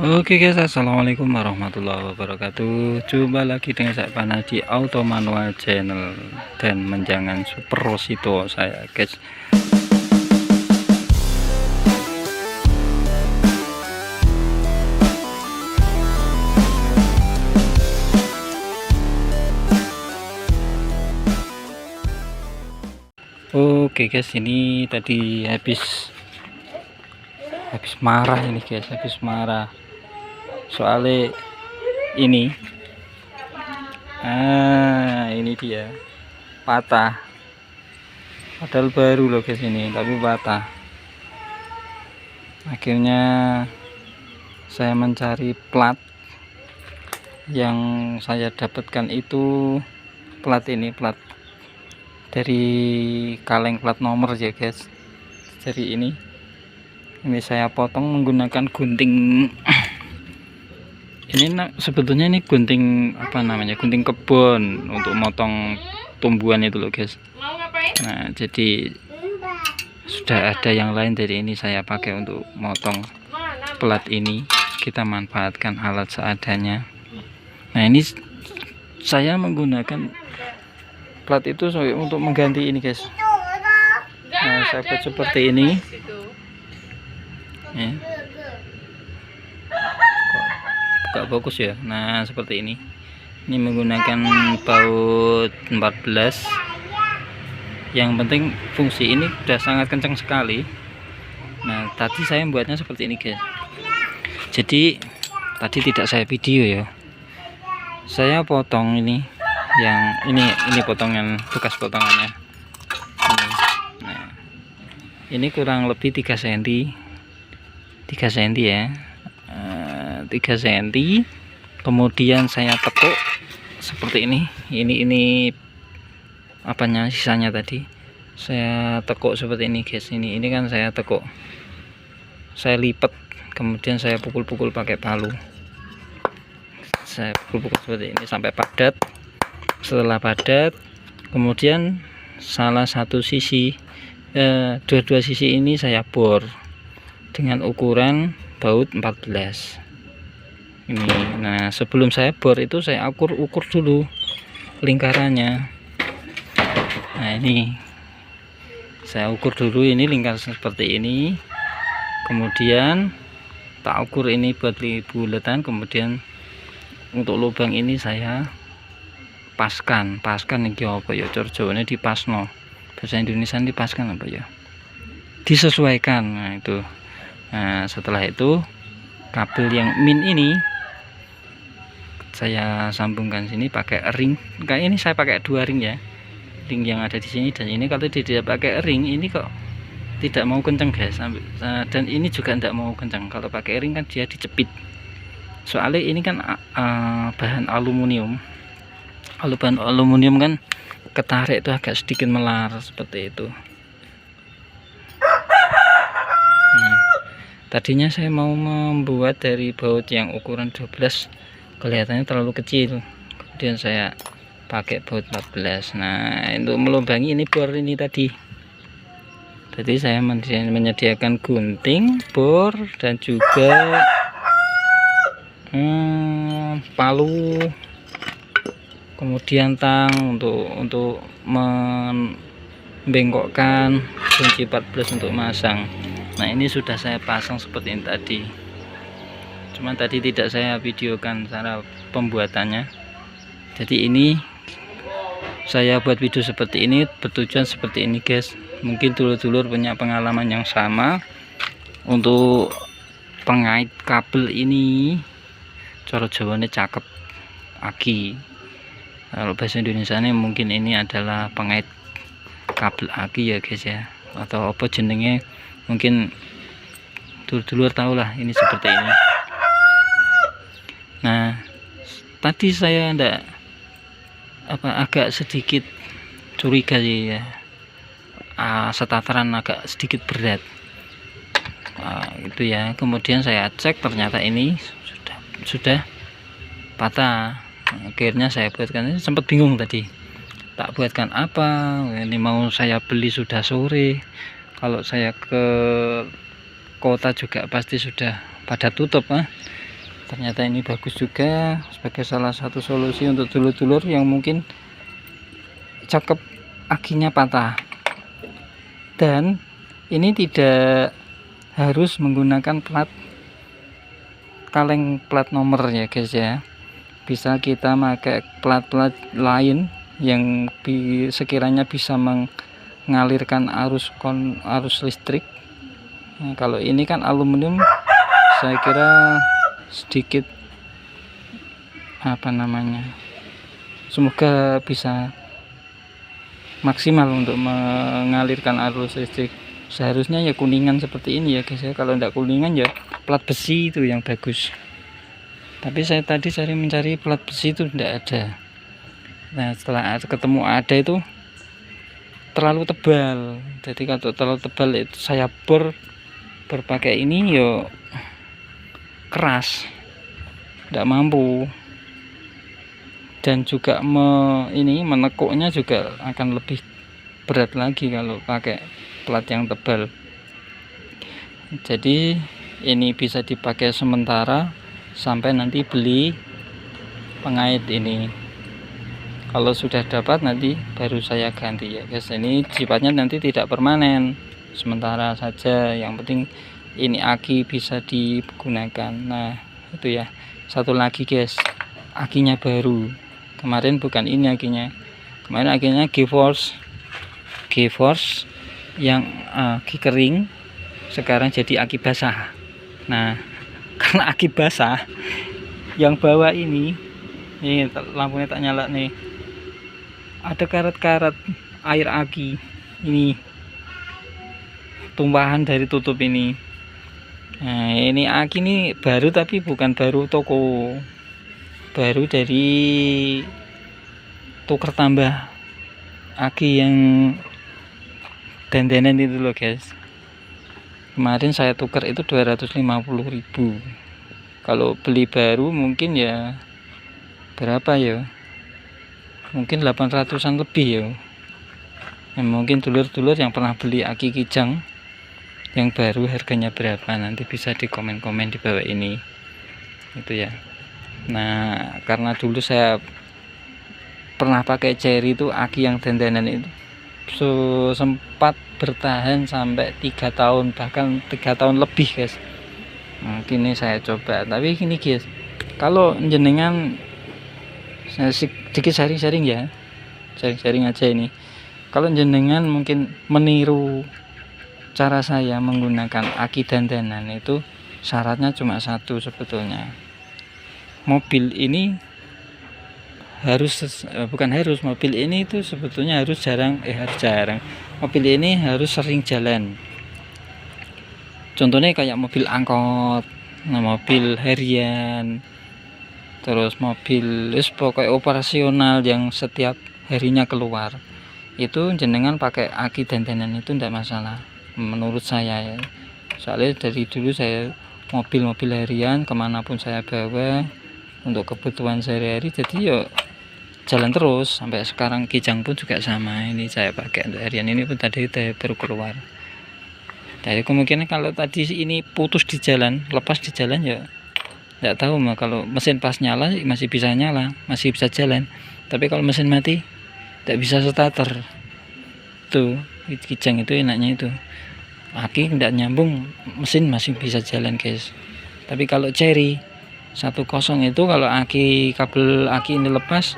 Oke guys, assalamualaikum warahmatullahi wabarakatuh. Jumpa lagi dengan saya Pana di Auto Manual Channel dan menjangan Super Rosito saya guys. Oke guys, ini tadi habis marah ini guys, habis marah soalnya ini ini dia patah, padahal baru loh guys ini, tapi patah. Akhirnya saya mencari plat yang saya dapatkan itu plat dari kaleng plat nomor ya guys. Jadi ini saya potong menggunakan gunting. Ini sebetulnya ini gunting gunting kebun untuk motong tumbuhan itu loh guys. Nah jadi sudah ada yang lain, dari ini saya pakai untuk motong plat ini. Kita manfaatkan alat seadanya. Nah ini saya menggunakan plat itu untuk mengganti ini guys. Nah saya buat seperti ini ya. Gak fokus ya. Nah seperti ini menggunakan baut 14. Yang penting fungsi ini sudah sangat kencang sekali. Nah tadi saya membuatnya seperti ini guys. Jadi tadi tidak saya video ya, saya potong ini yang ini potongan, bekas potongannya. Nah ini kurang lebih 3 cm ya, 3 cm. Kemudian saya tekuk seperti ini apanya sisanya tadi saya tekuk seperti ini guys. Ini kan saya tekuk, saya lipat, kemudian saya pukul-pukul pakai palu. Saya pukul seperti ini sampai padat. Setelah padat, kemudian salah satu sisi, dua-dua sisi ini saya bor dengan ukuran baut 14 ini. Nah sebelum saya bor itu saya ukur dulu lingkarannya. Nah ini saya ukur dulu ini lingkaran seperti ini, kemudian tak ukur ini buat bulatan. Kemudian untuk lubang ini saya paskan iki apa ya, cara Jawane dipasno, bahasa Indonesia dipaskan apa ya, disesuaikan. Nah itu. Nah setelah itu kabel yang min ini saya sambungkan sini pakai ring. Kayak ini saya pakai 2 ring ya, ring yang ada di sini dan ini. Kalau tidak pakai ring ini kok tidak mau kencang guys, dan ini juga tidak mau kencang. Kalau pakai ring kan dia dicepit, soalnya ini kan bahan aluminium. Kalau bahan aluminium kan ketarik itu agak sedikit melar seperti itu. Nah, tadinya saya mau membuat dari baut yang ukuran 12, kelihatannya terlalu kecil, kemudian saya pakai baut 14. Nah untuk melubangi ini bor ini tadi saya menyediakan gunting, bor, dan juga palu, kemudian tang untuk membengkokkan kunci 14 untuk masang. Nah ini sudah saya pasang seperti ini tadi, cuman tadi tidak saya videokan cara pembuatannya. Jadi ini saya buat video seperti ini bertujuan seperti ini guys. Mungkin dulur-dulur punya pengalaman yang sama untuk pengait kabel ini, cara Jawane cakep aki. Kalau bahasa Indonesia ini mungkin ini adalah pengait kabel aki ya guys ya, atau apa jenenge, mungkin dulur-dulur tahu lah ini seperti ini. Nah tadi saya agak sedikit curiga sih ya, setataran agak sedikit berat itu ya. Kemudian saya cek, ternyata ini sudah patah. Akhirnya saya buatkan, ini sempat bingung tadi tak buatkan apa. Ini mau saya beli sudah sore, kalau saya ke kota juga pasti sudah pada tutup. ternyata ini bagus juga sebagai salah satu solusi untuk dulur-dulur yang mungkin cakep akinya patah. Dan ini tidak harus menggunakan kaleng plat nomor ya guys ya, bisa kita pakai plat-plat lain yang sekiranya bisa mengalirkan arus listrik. Nah, kalau ini kan aluminium, saya kira sedikit semoga bisa maksimal untuk mengalirkan arus listrik. Seharusnya ya kuningan seperti ini ya guys ya, kalau tidak kuningan ya plat besi itu yang bagus. Tapi saya tadi mencari plat besi itu tidak ada. Nah setelah ketemu ada itu terlalu tebal, jadi kalau terlalu tebal itu saya berpakai ini yo keras, tidak mampu, dan juga menekuknya juga akan lebih berat lagi kalau pakai plat yang tebal. Jadi ini bisa dipakai sementara sampai nanti beli pengait ini. Kalau sudah dapat nanti baru saya ganti ya guys. Ini sifatnya nanti tidak permanen, sementara saja, yang penting ini aki bisa digunakan. Nah itu ya, satu lagi guys, akinya baru. Kemarin bukan ini akinya, kemarin akinya GeForce yang aki kering, sekarang jadi aki basah. Nah karena aki basah, yang bawah ini lampunya tak nyala nih, ada karat-karat air aki ini, tumpahan dari tutup ini. Nah ini aki ini baru, tapi bukan baru toko, baru dari tuker tambah aki yang dandanan itu loh guys. Kemarin saya tuker itu 250.000. Kalau beli baru mungkin ya berapa ya, mungkin 800-an lebih ya. Nah, mungkin dulur-dulur yang pernah beli aki kijang yang baru harganya berapa, nanti bisa di komen-komen di bawah ini itu ya. Nah karena dulu saya pernah pakai Cherry itu aki yang dandanan itu, sempat bertahan sampai 3 tahun, bahkan 3 tahun lebih guys. Nah, kini saya coba, tapi gini guys, kalau jenengan, saya sedikit sharing-sharing ya, sharing-sharing aja ini. Kalau jenengan mungkin meniru cara saya menggunakan aki dandanan, itu syaratnya cuma satu sebetulnya. Mobil ini mobil ini itu sebetulnya harus jarang, mobil ini harus sering jalan. Contohnya kayak mobil angkot, mobil harian, terus mobil pokoknya operasional yang setiap harinya keluar, itu jenengan pakai aki dandanan itu tidak masalah menurut saya ya. Soalnya dari dulu saya mobil harian kemanapun saya bawa untuk kebutuhan sehari-hari, jadi yuk jalan terus sampai sekarang. Kijang pun juga sama, ini saya pakai untuk harian, ini pun tadi baru keluar. Dari kemungkinan kalau tadi ini putus di jalan, lepas di jalan ya tidak tahu mah, kalau mesin pas nyala masih bisa nyala, masih bisa jalan. Tapi kalau mesin mati tidak bisa starter. Tuh kijang itu enaknya itu, aki tidak nyambung, mesin masih bisa jalan guys. Tapi kalau Cherry 10 itu, kalau kabel aki ini lepas,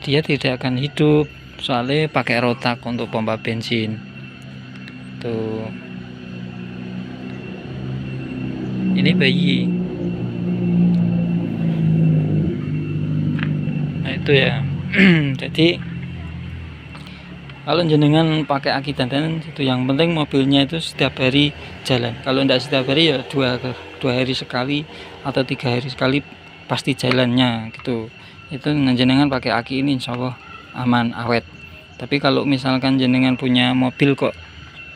dia tidak akan hidup, soalnya pakai rotak untuk pompa bensin. Tuh ini bayi. Nah itu ya. Jadi kalau jenengan pakai aki dandanan itu, yang penting mobilnya itu setiap hari jalan. Kalau tidak setiap hari ya dua hari sekali atau 3 hari sekali pasti jalannya gitu. Itu jenengan pakai aki ini insya Allah aman awet. Tapi kalau misalkan jenengan punya mobil kok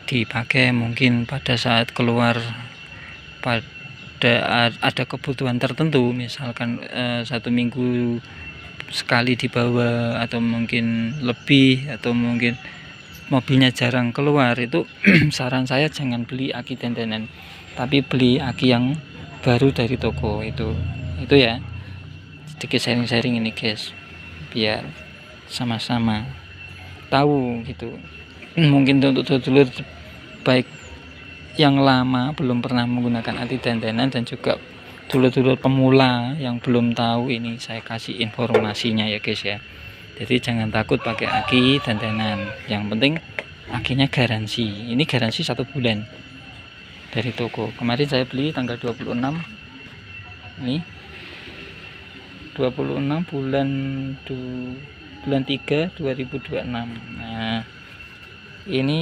dipakai mungkin pada saat keluar, ada kebutuhan tertentu, misalkan 1 minggu sekali dibawa, atau mungkin lebih, atau mungkin mobilnya jarang keluar, itu saran saya jangan beli aki dandanan, tapi beli aki yang baru dari toko itu ya. Sedikit sharing-sharing ini guys, biar sama-sama tahu gitu. Mungkin untuk dulur baik yang lama belum pernah menggunakan anti dandanan, dan juga dulur-dulur pemula yang belum tahu, ini saya kasih informasinya ya guys ya. Jadi jangan takut pakai aki dandanan, yang penting akinya garansi. Ini garansi 1 bulan dari toko. Kemarin saya beli tanggal 26 ini 26 bulan 3 2026. Nah ini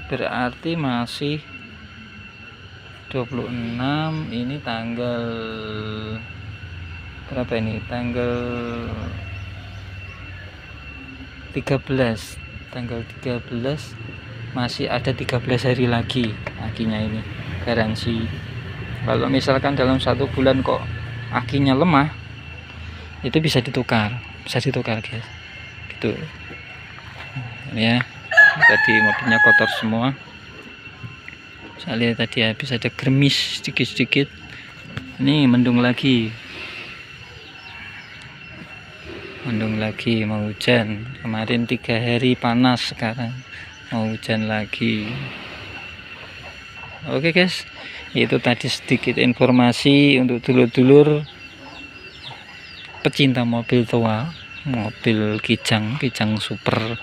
berarti masih 26, ini tanggal berapa ini, tanggal 13, masih ada 13 hari lagi akinya ini garansi. Kalau misalkan dalam 1 bulan kok akinya lemah, itu bisa ditukar guys gitu ya. Tadi mobilnya kotor semua, saya lihat tadi habis ada gerimis sedikit-sedikit. Ini mendung lagi mau hujan. Kemarin 3 hari panas, sekarang mau hujan lagi. Oke guys, itu tadi sedikit informasi untuk dulur-dulur pecinta mobil tua, mobil kijang super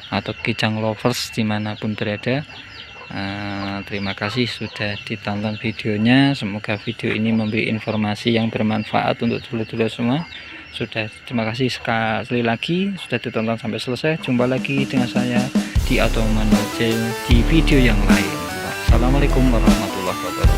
atau kijang lovers dimanapun berada. Terima kasih sudah ditonton videonya. Semoga video ini memberi informasi yang bermanfaat untuk dulur-dulur semua. Terima kasih sekali lagi sudah ditonton sampai selesai. Jumpa lagi dengan saya di Automan Bajel di video yang lain. Assalamualaikum warahmatullahi wabarakatuh.